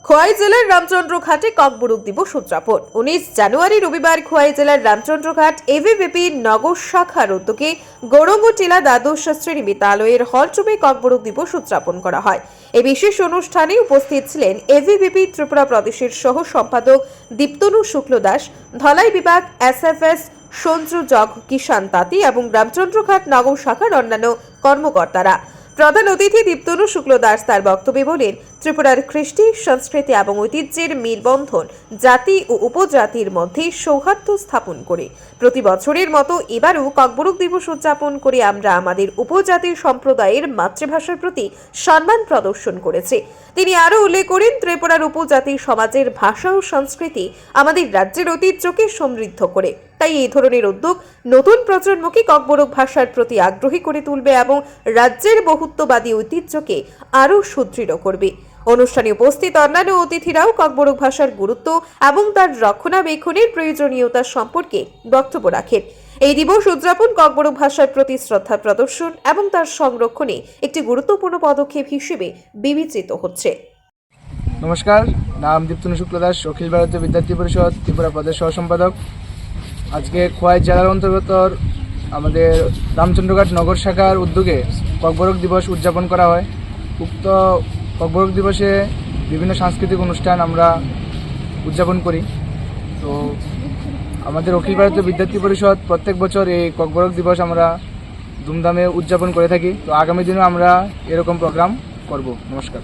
খোয়াই জেলার রামচন্দ্রঘাটে ককবরক দিবস উদযাপন 19 জানুয়ারি রবিবার খোয়াই জেলার রামচন্দ্রঘাট এভিবিপি নগর শাখার উদ্যোগে গৌরঙ্গ টিলা দ্বাদশ শ্রেণী বিদ্যালয়ের হলরুমে ককবরক দিবস উদযাপন করা হয়। এই বিশেষ অনুষ্ঠানে উপস্থিত ছিলেন এভিবিপি ত্রিপুরা প্রদেশের সহ সম্পাদক দীপ্তনু শুক্ল দাস, ধলাই বিভাগ এসএফএস সঞ্জু জগ কিষান তাঁতি এবং রামচন্দ্রঘাট নগর শাখার অন্যান্য কর্মকর্তারা। প্রধান অতিথি দীপ্তনু শুক্ল দাস তার বক্তব্যে বলেন, ত্রিপুরার কৃষ্টি, সংস্কৃতি এবং ঐতিহ্যের মেলবন্ধন জাতি ও উপজাতির মধ্যে সৌহার্দ্য স্থাপন করে প্রতি বছরের মতো এবারও ককবরক দিবস উদযাপন করে আমরা আমাদের উপজাতির সম্প্রদায়ের মাতৃভাষার প্রতি সম্মান প্রদর্শন করেছি। তিনি আরও উল্লেখ করেন, ত্রিপুরার উপজাতি সমাজের ভাষা ও সংস্কৃতি আমাদের রাজ্যের ঐতিহ্যকে সমৃদ্ধ করে। তাই এই ধরনের উদ্যোগ নতুন প্রজন্মকে ককবরক ভাষার প্রতি আগ্রহী করে তুলবে এবং রাজ্যের বহুত্ববাদী ঐতিহ্যকে আরও সুদৃঢ় করবে। অনুষ্ঠানে উপস্থিত অন্যান্য অতিথিরাও ককবরক ভাষার গুরুত্ব এবং তার রক্ষণাবেক্ষণের প্রয়োজনীয়তা সম্পর্কে বক্তব্য রাখেন। এই দিবস উদযাপন ককবরক ভাষার প্রতি শ্রদ্ধা প্রদর্শন এবং তার সংরক্ষণে একটি গুরুত্বপূর্ণ পদক্ষেপ হিসেবে বিবেচিত হচ্ছে। নমস্কার, নাম দীপ্তনু শুক্ল দাস, অখিল ভারতীয় বিদ্যার্থী পরিষদ ত্রিপুরা প্রদেশ সহ সম্পাদক। আজকে খোয়াই জেলার অন্তর্গত আমাদের রামচন্দ্রঘাট নগর শাখার উদ্যোগে ককবরক দিবস উদযাপন করা হয়। উক্ত ককবরক দিবসে বিভিন্ন সাংস্কৃতিক অনুষ্ঠান আমরা উদযাপন করি। তো আমাদের অখিল ভারতীয় বিদ্যার্থী পরিষদ প্রত্যেক বছর এই ককবরক দিবস আমরা ধুমধামে উদযাপন করে থাকি। তো আগামী দিনেও আমরা এরকম প্রোগ্রাম করব। নমস্কার।